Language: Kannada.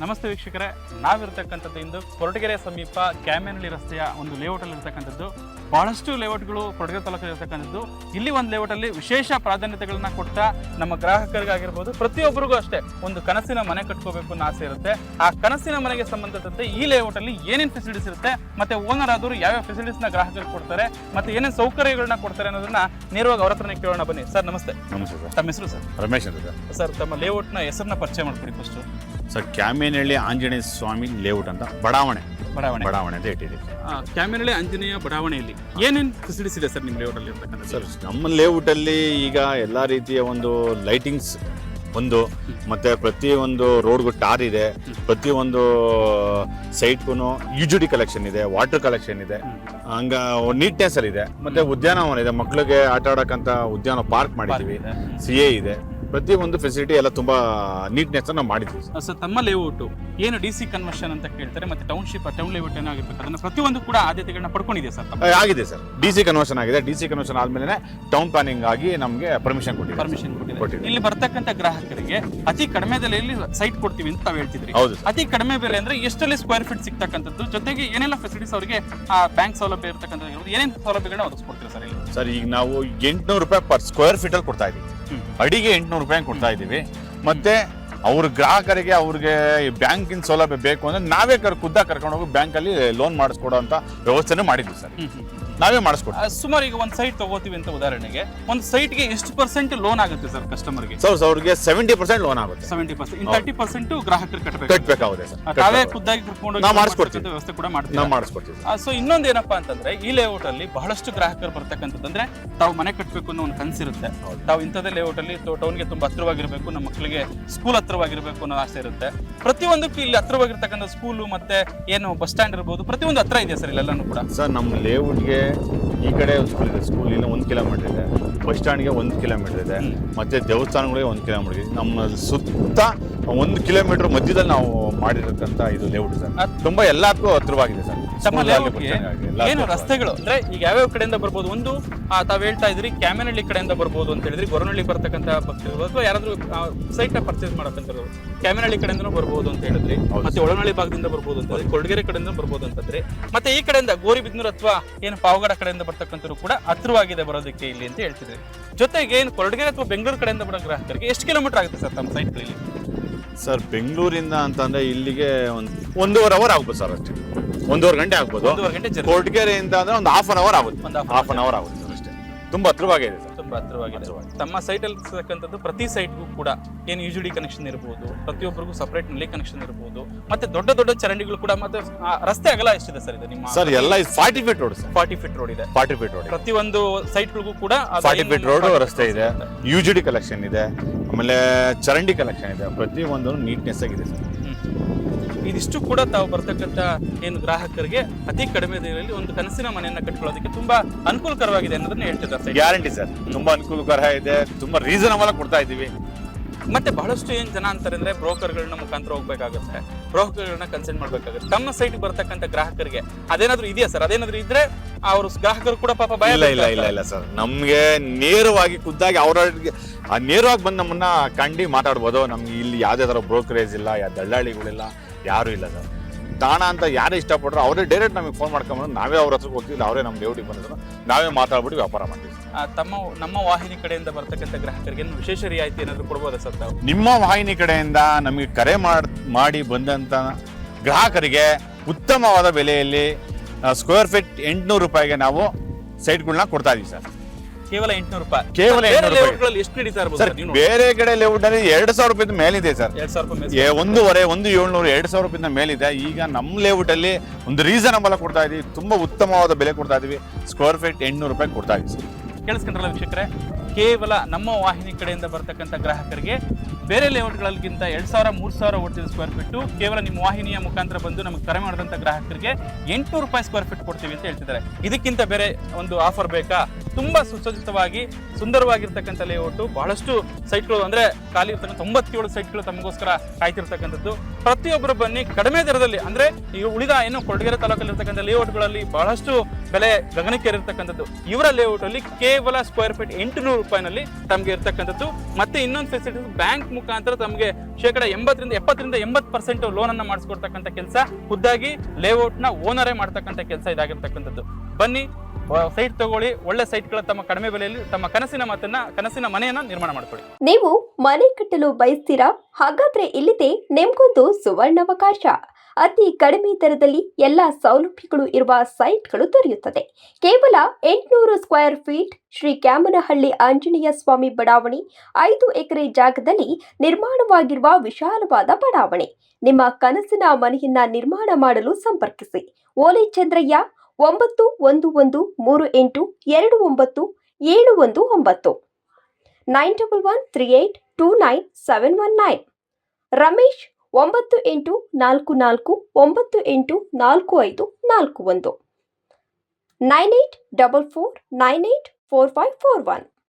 ನಮಸ್ತೆ ವೀಕ್ಷಕರೇ, ನಾವಿರ್ತಕ್ಕಂಥದ್ದು ಇಂದು ಕೊರಟಗೆರೆ ಸಮೀಪ ಕ್ಯಾಮೆನಹಳ್ಳಿ ರಸ್ತೆಯ ಒಂದು ಲೇಔಟಲ್ಲಿ ಇರ್ತಕ್ಕಂಥದ್ದು. ಬಹಳಷ್ಟು ಲೇಔಟ್ಗಳು ಕೊರಟಗೆರೆ ತಾಲೂಕಲ್ಲಿ ಇರ್ತಕ್ಕಂಥದ್ದು. ಇಲ್ಲಿ ಒಂದು ಲೇಔಟಲ್ಲಿ ವಿಶೇಷ ಪ್ರಾಧಾನ್ಯತೆಗಳನ್ನ ಕೊಡ್ತಾ ನಮ್ಮ ಗ್ರಾಹಕರಿಗಾಗಿರ್ಬೋದು ಪ್ರತಿಯೊಬ್ಬರಿಗೂ ಅಷ್ಟೇ ಒಂದು ಕನಸಿನ ಮನೆ ಕಟ್ಕೋಬೇಕು ಅನ್ನೋ ಆಸೆ ಇರುತ್ತೆ. ಆ ಕನಸಿನ ಮನೆಗೆ ಸಂಬಂಧಪಟ್ಟಂತೆ ಈ ಲೇಔಟಲ್ಲಿ ಏನೇನು ಫೆಸಿಲಿಟೀಸ್ ಇರುತ್ತೆ, ಮತ್ತೆ ಓನರ್ ಆದವರು ಯಾವ್ಯಾವ ಫೆಸಿಲಿಟೀಸ್ನ ಗ್ರಾಹಕರಿಗೆ ಕೊಡ್ತಾರೆ, ಮತ್ತೆ ಏನೇನು ಸೌಕರ್ಯಗಳನ್ನ ಕೊಡ್ತಾರೆ ಅನ್ನೋದನ್ನ ನೇರವಾಗಿ ಅವ್ರ ಹತ್ರನೇ ಕೇಳೋಣ. ಬನ್ನಿ ಸರ್. ನಮಸ್ತೆ. ನಮಸ್ತೆ ಸರ್. ತಮ್ಮ ಹೆಸರು ಸರ್? ರಮೇಶ್ ಅಂತ ಸರ್. ತಮ್ಮ ಲೇಔಟ್ನ ಹೆಸರನ್ನ ಪರಿಚಯ ಮಾಡ್ಕೊಡಿ ಫಸ್ಟ್. ಸರ್, ಕ್ಯಾಮೆನಹಳ್ಳಿ ಆಂಜನೇಯ ಸ್ವಾಮಿ ಲೇಔಟ್ ಅಂತ ಬಡಾವಣೆ ಅಂತ ಇಟ್ಟಿದ್ದೀವಿ. ಕ್ಯಾಮೆನಹಳ್ಳಿ ಆಂಜನೇಯ ಬಡಾವಣೆಯಲ್ಲಿ ಏನೇನು ಫೆಸಿಲಿಟೀಸ್ ಇದೆ ಸರ್ ನಿಮ್ಮ ಲೇಔಟಲ್ಲಿ ಇರ್ತಕ್ಕಂಥ? ಸರ್, ನಮ್ಮ ಲೇಔಟಲ್ಲಿ ಈಗ ಎಲ್ಲ ರೀತಿಯ ಒಂದು ಲೈಟಿಂಗ್ಸ್ ಒಂದು, ಮತ್ತೆ ಪ್ರತಿಯೊಂದು ರೋಡ್ಗೂ ಟಾರ್ ಇದೆ, ಪ್ರತಿಯೊಂದು ಸೈಟ್ಗೂ ಯುಜಿಡಿ ಕಲೆಕ್ಷನ್ ಇದೆ, ವಾಟರ್ ಕಲೆಕ್ಷನ್ ಇದೆ, ಹಂಗ ನೀಟ್ನೆಸ್ ಅಲ್ಲಿ ಇದೆ. ಮತ್ತೆ ಉದ್ಯಾನವನ ಇದೆ, ಮಕ್ಕಳಿಗೆ ಆಟ ಆಡಕ್ಕಂತ ಉದ್ಯಾನ ಪಾರ್ಕ್ ಮಾಡಿದ್ದೀವಿ, CA ಇದೆ. ಪ್ರತಿಯೊಂದು ಫೆಸಿಲಿಟಿ ಎಲ್ಲ ತುಂಬಾ ನೀಟ್ನೆಸ್ ನಾವು ಮಾಡಿದ್ವಿ ಸರ್. ತಮ್ಮ ಲೇಔಟ್ ಏನು DC ಕನ್ವರ್ಷನ್ ಅಂತ ಕೇಳ್ತಾರೆ, ಮತ್ತೆ ಟೌನ್ ಲೇಔಟ್ ಏನಾಗಿರ್ಬೇಕು ಅದನ್ನ ಪ್ರತಿಯೊಂದು ಕೂಡ ಆದ್ಯತೆಗಳನ್ನ ಪಡ್ಕೊಂಡಿದೆ ಸರ್? ಆಗಿದೆ ಸರ್. DC ಕನ್ವರ್ಷನ್ ಆಗಿದೆ. DC ಕನ್ವರ್ಷನ್ ಆದ್ಮೇಲೆ ಟೌನ್ ಪ್ಲಾನಿಂಗ್ ಆಗಿ ನಮಗೆ ಪರ್ಮಿಷನ್ ಕೊಟ್ಟಿದೆ. ಇಲ್ಲಿ ಬರ್ತಕ್ಕಂಥ ಗ್ರಾಹಕರಿಗೆ ಅತಿ ಕಡಿಮೆ ಬೆಲೆಯಲ್ಲಿ ಸೈಟ್ ಕೊಡ್ತೀವಿ ಅಂತ ತಾವು ಹೇಳ್ತಿದ್ರಿ. ಹೌದು. ಅತಿ ಕಡಿಮೆ ಬೆಲೆ ಅಂದ್ರೆ ಎಷ್ಟಲ್ಲಿ ಸ್ಕ್ವೇರ್ ಫೀಟ್ ಸಿಗ್ತಕ್ಕಂಥದ್ದು, ಜೊತೆಗೆ ಏನೆಲ್ಲ ಫೆಸಿಲಿಟೀಸ್ ಅವರಿಗೆ ಬ್ಯಾಂಕ್ ಸೌಲಭ್ಯ ಇರತಕ್ಕಂಥದ್ದು, ಏನೇನು ಸೌಲಭ್ಯಗಳನ್ನ ಒದಗಿಸ್ಕೊಡ್ತೀವಿ ಸರ್ ಇಲ್ಲಿ? ಸರ್, ಈಗ ನಾವು 800 ರೂಪಾಯಿ ಪರ್ ಸ್ಕ್ವೇರ್ ಫೀಟ್ ಅಲ್ಲಿ ಕೊಡ್ತಾ ಇದೀವಿ. ಅಡಿಗೆ 800 ರೂಪಾಯಿ ಕೊಡ್ತಾ ಇದೀವಿ. ಮತ್ತೆ ಅವ್ರ ಗ್ರಾಹಕರಿಗೆ ಅವ್ರಿಗೆ ಬ್ಯಾಂಕಿನ ಸೌಲಭ್ಯ ಬೇಕು ಅಂದ್ರೆ ನಾವೇ ಖುದ್ದಾಗಿ ಕರ್ಕೊಂಡು ಹೋಗಿ ಬ್ಯಾಂಕಲ್ಲಿ ಲೋನ್ ಮಾಡಿಸ್ಕೊಡೋ ಅಂತ ವ್ಯವಸ್ಥೆನೂ ಮಾಡಿದ್ವಿ ಸರ್. ನಾವೇ ಮಾಡಿಸ್ಕೊಡ್ತೀವಿ. ಸುಮಾರು ಈಗ ಒಂದು ಸೈಟ್ ತಗೋತೀವಿ ಅಂತ ಉದಾಹರಣೆಗೆ, ಒಂದು ಸೈಟ್ಗೆ ಎಷ್ಟು % ಲೋನ್ ಆಗುತ್ತೆ ಸರ್ ಕಸ್ಟಮರ್ಗೆ? ಸರ್, ಅವ್ರಿಗೆ 70% ಲೋನ್ ಆಗುತ್ತೆ. 70%. ಇನ್ನು 30% ಗ್ರಾಹಕರು ಕಟ್ಟಬೇಕಾಗುತ್ತೆ ಸರ್. ತಾವೇ ಖುದ್ದಾಗಿ ಕರ್ಕೊಂಡು ನಾವು ಮಾಡಿಸ್ಕೊಡ್ತೀವಿ. ವ್ಯವಸ್ಥೆ ಕೂಡ ಮಾಡ್ತೀವಿ. ನಾವು ಮಾಡಿಸ್ಕೊಡ್ತೀವಿ. ಸೊ ಇನ್ನೊಂದು ಏನಪ್ಪಾ ಅಂತಂದ್ರೆ, ಈ ಲೇಔಟ್ ಅಲ್ಲಿ ಬಹಳಷ್ಟು ಗ್ರಾಹಕರು ಬರ್ತಕ್ಕಂಥದ್ದು ಅಂದ್ರೆ ತಾವು ಮನೆ ಕಟ್ಟಬೇಕು ಅನ್ನೋ ಒಂದು ಕನಸಿರುತ್ತೆ. ತಾವು ಇಂಥದೇ ಲೇಔಟ್ ಅಲ್ಲಿ ಟೌನ್ಗೆ ತುಂಬಾ ಹತ್ರವಾಗಿರ್ಬೇಕು, ನಮ್ಮ ಮಕ್ಕಳಿಗೆ ಸ್ಕೂಲ್ ಹತ್ರವಾಗಿರ್ಬೇಕು ಅನ್ನೋ ಆಸೆ ಇರುತ್ತೆ. ಪ್ರತಿಯೊಂದಕ್ಕೂ ಇಲ್ಲಿ ಹತ್ರವಾಗಿರ್ತಕ್ಕಂಥ ಸ್ಕೂಲು ಮತ್ತೆ ಏನು ಬಸ್ ಸ್ಟ್ಯಾಂಡ್ ಇರ್ಬೋದು, ಪ್ರತಿಯೊಂದು ಹತ್ರ ಇದೆ ಸರ್ ಇಲ್ಲೆಲ್ಲಾನು ಕೂಡ. ಸರ್, ನಮ್ಮ ಲೇಔಟ್ಗೆ ಈ ಕಡೆ ಸ್ಕೂಲ್ ಇದೆ, ಸ್ಕೂಲ್ ಇಲ್ಲ 1 ಕಿಲೋಮೀಟರ್ ಇದೆ, ಬಸ್ ಸ್ಟ್ಯಾಂಡ್ಗೆ 1 ಕಿಲೋಮೀಟರ್ ಇದೆ, ಮತ್ತೆ ದೇವಸ್ಥಾನಗಳಿಗೆ 1 ಕಿಲೋಮೀಟರ್ ಇದೆ. ನಮ್ಮ ಸುತ್ತ 1 ಕಿಲೋಮೀಟರ್ ಮಧ್ಯದಲ್ಲಿ ನಾವು ಮಾಡಿರತಕ್ಕಂಥ ಇದು ಲೇಔಟ್ ಸರ್. ತುಂಬಾ ಎಲ್ಲಕ್ಕೂ ಹತ್ರವಾಗಿದೆ ಸರ್. ತಮ್ಮ ಲೇಔಟ್ಗೆ ಏನು ರಸ್ತೆಗಳು ಅಂದ್ರೆ ಈಗ ಯಾವ್ಯಾವ ಕಡೆಯಿಂದ ಬರ್ಬೋದು? ಒಂದು ತಾವ್ ಹೇಳ್ತಾ ಇದ್ರಿ ಕ್ಯಾಮೆನಹಳ್ಳಿ ಕಡೆಯಿಂದ ಬರ್ಬೋದು ಅಂತ ಹೇಳಿದ್ರಿ, ಗೊರವನಹಳ್ಳಿ ಬರ್ತಕ್ಕಂಥ ಭಕ್ತರು ಅಥವಾ ಯಾರಾದ್ರೂ ಸೈಟ್ ನ ಪರ್ಚೇಸ್ ಮಾಡಕ್ಕಂಥವ್ರು ಕ್ಯಾಮೆನಹಳ್ಳಿ ಕಡೆಯಿಂದ ಬರ್ಬೋದು ಅಂತ ಹೇಳಿದ್ರಿ, ಮತ್ತೆ ಒಳನಹಳ್ಳಿ ಭಾಗದಿಂದ ಬರ್ಬೋದು ಅಂತ, ಕೊರಟಗೆರೆ ಕಡೆಯಿಂದ ಬರ್ಬೋದು ಅಂತಂದ್ರೆ, ಮತ್ತೆ ಈ ಕಡೆಯಿಂದ ಗೋರಿಬಿದನೂರು ಅಥವಾ ಏನು ಪಾವಗಡ ಕಡೆಯಿಂದ ಬರ್ತಕ್ಕಂಥವ್ರು ಕೂಡ ಹತ್ರವಾಗಿದೆ ಬರೋದಕ್ಕೆ ಇಲ್ಲಿ ಅಂತ ಹೇಳ್ತಿದ್ರಿ. ಜೊತೆಗೆ ಏನು ಕೊರಟಗೆರೆ ಅಥವಾ ಬೆಂಗಳೂರು ಕಡೆಯಿಂದ ಬರೋ ಗ್ರಾಹಕರಿಗೆ ಎಷ್ಟು ಕಿಲೋಮೀಟರ್ ಆಗುತ್ತೆ ಸರ್ ತಮ್ಮ ಸೈಟ್ಗಳಲ್ಲಿ? ಸರ್, ಬೆಂಗಳೂರಿಂದ ಅಂತಂದ್ರೆ ಇಲ್ಲಿಗೆ 1.5 ಅವರ್ ಆಗ್ಬೋದು ಸರ್. ಅಷ್ಟೇ 1.5 ಗಂಟೆ ಆಗ್ಬೋದು. 1.5 ಗಂಟೆ. ಕೊರಟಗೆರೆಯಿಂದ ಅಂದ್ರೆ ಒಂದು ಹಾಫ್ ಅನ್ ಅವರ್ ಆಗುತ್ತೆ. ಹಾಫ್ ಅನ್ ಅವರ್ ಆಗುತ್ತೆ ಸರ್ ಅಷ್ಟೇ. ತುಂಬಾ ಹತ್ರವಾಗಿದೆ ಸರ್. ತುಂಬಾ ಹತ್ರವಾಗಿದೆ. ತಮ್ಮ ಸೈಟ್ ಅಲ್ಲಿ ಇರ್ತಕ್ಕಂಥದ್ದು ಪ್ರತಿ ಸೈಟ್ಗೂ ಕೂಡ ಏನು UGD ಕನೆಕ್ಷನ್ ಇರ್ಬೋದು, ಪ್ರತಿಯೊಬ್ಬರಿಗೂ ಸಪರೇಟ್ ನಲ್ಲಿ ಕನೆಕ್ಷನ್ ಇರ್ಬೋದು, ಮತ್ತೆ ದೊಡ್ಡ ದೊಡ್ಡ ಚರಂಡಿಗಳು ಕೂಡ, ಮತ್ತೆ ರಸ್ತೆ ಅಗಲ ಎಷ್ಟಿದೆ ಸರ್ ಇದು ನಿಮ್ಮ? ಸರ್, ಎಲ್ಲ 40 feet road sir. 40 feet road ಇದೆ. 40 ಫೀಟ್ ರೋಡ್. ಪ್ರತಿಯೊಂದು ಸೈಟ್ಗಳಿಗೂ ಕೂಡ 40 ಫೀಟ್ ರೋಡ್ ರಸ್ತೆ ಇದೆ, UGD ಕಲೆಕ್ಷನ್ ಇದೆ, ಆಮೇಲೆ ಚರಂಡಿ ಕಲೆಕ್ಷನ್ ಇದೆ. ಪ್ರತಿಯೊಂದು ನೀಟ್ನೆಸ್ ಆಗಿದೆ ಸರ್. ಇದಿಷ್ಟು ಕೂಡ ತಾವು ಬರ್ತಕ್ಕಂಥ ಏನು ಗ್ರಾಹಕರಿಗೆ ಅತಿ ಕಡಿಮೆ ದರದಲ್ಲಿ ಒಂದು ಕನಸಿನ ಮನೆಯನ್ನ ಕಟ್ಕೊಳ್ಳೋದಕ್ಕೆ ತುಂಬಾ ಅನುಕೂಲಕರವಾಗಿದೆ ಅನ್ನೋದನ್ನ ಹೇಳ್ತಿದ್ದಾರೆ. ಗ್ಯಾರಂಟಿ ಸರ್, ತುಂಬಾ ಅನುಕೂಲಕರ ಇದೆ, ತುಂಬಾ ರೀಸನಬಲ್ ಕೊಡ್ತಾ ಇದ್ದೀವಿ. ಮತ್ತೆ ಬಹಳಷ್ಟು ಏನ್ ಜನ ಅಂತಾರೆ ಅಂದ್ರೆ ಬ್ರೋಕರ್ಗಳನ್ನ ಮುಖಾಂತರ ಹೋಗ್ಬೇಕಾಗುತ್ತೆ, ಬ್ರೋಕರ್ಗಳನ್ನ ಕನ್ಸಲ್ಟ್ ಮಾಡ್ಬೇಕಾಗುತ್ತೆ. ತಮ್ಮ ಸೈಟ್ ಬರ್ತಕ್ಕಂಥ ಗ್ರಾಹಕರಿಗೆ ಅದೇನಾದ್ರೂ ಇದೆಯಾ ಸರ್? ಅದೇನಾದ್ರೂ ಇದ್ರೆ ಅವ್ರ ಗ್ರಾಹಕರು ಕೂಡ ಪಾಪ ಭಯ ಇಲ್ಲ ಸರ್. ನಮ್ಗೆ ನೇರವಾಗಿ ಖುದ್ದಾಗಿ ಅವ್ರಿಗೆ ನೇರವಾಗಿ ಬಂದು ನಮ್ಮನ್ನ ಕಂಡು ಮಾತಾಡ್ಬೋದು. ನಮ್ಗೆ ಇಲ್ಲಿ ಯಾವ್ದೇ ತರ ಬ್ರೋಕರೇಜ್ ಇಲ್ಲ, ದಳ್ಳಾಳಿಗಳಿಲ್ಲ, ಯಾರು ಇಲ್ಲ ಸರ್. ತಾಣ ಅಂತ ಯಾರೇ ಇಷ್ಟಪಟ್ರು ಅವರೇ ಡೈರೆಕ್ಟ್ ನಮಗೆ ಫೋನ್ ಮಾಡ್ಕೊಂಡ್ಬಂದು ನಾವೇ ಅವ್ರ ಹತ್ರಕ್ಕೆ ಹೋಗ್ತೀವಿ, ಅವರೇ ನಮ್ಮ ಲೇಔಟಿಗೆ ಬಂದಿದ್ರು, ನಾವೇ ಮಾತಾಡ್ಬಿಟ್ಟು ವ್ಯಾಪಾರ ಮಾಡ್ತೀವಿ. ನಮ್ಮ ವಾಹಿನಿ ಕಡೆಯಿಂದ ಬರ್ತಕ್ಕಂಥ ಗ್ರಾಹಕರಿಗೆ ವಿಶೇಷ ರಿಯಾಯಿತಿ ಏನಾದ್ರು ಕೊಡ್ಬೋದಾ ಸರ್ ತಾವು? ನಿಮ್ಮ ವಾಹಿನಿ ಕಡೆಯಿಂದ ನಮಗೆ ಕರೆ ಮಾಡಿ ಬಂದಂತ ಗ್ರಾಹಕರಿಗೆ ಉತ್ತಮವಾದ ಬೆಲೆಯಲ್ಲಿ ಸ್ಕ್ವೇರ್ ಫೀಟ್ 800 ರೂಪಾಯಿಗೆ ನಾವು ಸೈಟ್ಗಳನ್ನ ಕೊಡ್ತಾ ಇದೀವಿ ಸರ್. ಕೇವಲ 800 ರೂಪಾಯಿ. ಕೇವಲ 800 ರೂಪಾಯಿ. ಎಷ್ಟು ನಡೀತಾ ಇರ್ಬೋದು ಸರ್? ಬೇರೆ ಕಡೆ ಲೇಔಟ್ ಅಲ್ಲಿ 2000 ರೂಪಾಯಿ ಮೇಲಿದೆ ಸರ್. 2000 ರೂಪಾಯಿ, 1,700, 2000 ರೂಪಾಯಿ ಮೇಲಿದೆ. ಈಗ ನಮ್ಮ ಲೇಔಟ್ ಅಲ್ಲಿ ಒಂದು ರೀಸನಬಲ್ ಕೊಡ್ತಾ ಇದೀವಿ, ತುಂಬಾ ಉತ್ತಮವಾದ ಬೆಲೆ ಕೊಡ್ತಾ ಇದೀವಿ. ಸ್ಕ್ವೇರ್ ಫೀಟ್ 800 ರೂಪಾಯಿ ಕೊಡ್ತಾ ಇದೀವಿ ಸರ್. ಕೇಳಿಸ್ಕೊಂಡ್ರಲ್ಲ ವೀಕ್ಷಕರೇ, ಕೇವಲ ನಮ್ಮ ವಾಹಿನಿ ಕಡೆಯಿಂದ ಬರ್ತಕ್ಕಂಥ ಗ್ರಾಹಕರಿಗೆ ಬೇರೆ ಲೇಔಟ್ಗಳಿಗಿಂತ 2000, 3000 ಓಡ್ತಿದ್ದ ಸ್ಕ್ವೇರ್ ಫೀಟು ಕೇವಲ ನಿಮ್ಮ ವಾಹಿನಿಯ ಮುಖಾಂತರ ಬಂದು ನಮಗೆ ಕರೆ ಮಾಡಿದಂಥ ಗ್ರಾಹಕರಿಗೆ 800 ರೂಪಾಯಿ ಸ್ಕ್ವೇರ್ ಫೀಟ್ ಕೊಡ್ತೀವಿ ಅಂತ ಹೇಳ್ತಿದ್ದಾರೆ. ಇದಕ್ಕಿಂತ ಬೇರೆ ಒಂದು ಆಫರ್ ಬೇಕಾ? ತುಂಬಾ ಸುಸಜ್ಜಿತವಾಗಿ ಸುಂದರವಾಗಿರ್ತಕ್ಕಂಥ ಲೇಔಟ್. ಬಹಳಷ್ಟು ಸೈಟ್ಗಳು ಅಂದ್ರೆ ಖಾಲಿ ಇರ್ತಕ್ಕಂಥ 97 ಸೈಟ್ಗಳು ತಮಗೋಸ್ಕರ ಕಾಯ್ತಿರ್ತಕ್ಕಂಥದ್ದು. ಪ್ರತಿಯೊಬ್ಬರು ಬನ್ನಿ, ಕಡಿಮೆ ದರದಲ್ಲಿ ಅಂದ್ರೆ ಈಗ ಉಳಿದ ಏನು ಕೊರಟಗೆರೆ ತಾಲೂಕಲ್ಲಿ ಇರ್ತಕ್ಕಂಥ ಲೇಔಟ್ಗಳಲ್ಲಿ ಬಹಳಷ್ಟು ಬೆಲೆ ಗಗನಕ್ಕೇರಿರ್ತಕ್ಕಂಥದ್ದು. ಇವರ ಲೇಔಟ್ ಅಲ್ಲಿ ಕೇವಲ ಸ್ಕ್ವೇರ್ ಫೀಟ್ 800 ರೂಪಾಯಿನಲ್ಲಿ ತಮಗೆ ಇರ್ತಕ್ಕಂಥದ್ದು. ಮತ್ತೆ ಇನ್ನೊಂದು ಫೆಸಿಲಿಟಿ, ಬ್ಯಾಂಕ್ ಮುಖಾಂತರ ತಮಗೆ ಶೇಕಡ 70% ಲೋನ್ ಅನ್ನ ಮಾಡಿಸ್ಕೊಡ್ತಕ್ಕಂಥ ಕೆಲಸ ಖುದ್ದಾಗಿ ಲೇಔಟ್ ನ ಓನರೇ ಮಾಡ್ತಕ್ಕಂಥ ಕೆಲಸ ಇದಾಗಿರ್ತಕ್ಕಂಥದ್ದು. ಬನ್ನಿ, ಸೈಟ್ ತಗೊಳ್ಳಿ, ಒಳ್ಳೆ ಸೈಟ್ಗಳ ತಮ್ಮ ಕಡಿಮೆ ಬೆಲೆಯಲ್ಲಿ ತಮ್ಮ ಕನಸಿನ ಮನೆಯನ್ನ ನಿರ್ಮಾಣ ಮಾಡ್ಕೊಳ್ಳಿ. ನೀವು ಮನೆ ಕಟ್ಟಲು ಬಯಸ್ತೀರಾ? ಹಾಗಾದ್ರೆ ಇಲ್ಲಿದೆ ನಿಮ್ಗೊಂದು ಸುವರ್ಣಾವಕಾಶ. ಅತಿ ಕಡಿಮೆ ದರದಲ್ಲಿ ಎಲ್ಲಾ ಸೌಲಭ್ಯಗಳು ಇರುವ ಸೈಟ್ಗಳು ದೊರೆಯುತ್ತದೆ. ಕೇವಲ 800 ಸ್ಕ್ವೇರ್ ಫೀಟ್ ಶ್ರೀ ಕ್ಯಾಮನಹಳ್ಳಿ ಆಂಜನೇಯ ಸ್ವಾಮಿ ಬಡಾವಣೆ, 5 ಎಕರೆ ಜಾಗದಲ್ಲಿ ನಿರ್ಮಾಣವಾಗಿರುವ ವಿಶಾಲವಾದ ಬಡಾವಣೆ. ನಿಮ್ಮ ಕನಸಿನ ಮನೆಯನ್ನ ನಿರ್ಮಾಣ ಮಾಡಲು ಸಂಪರ್ಕಿಸಿ. ಓಲೆ ಚಂದ್ರಯ್ಯ 9111382979 9113829719. ರಮೇಶ್ 9844984541 9844984541.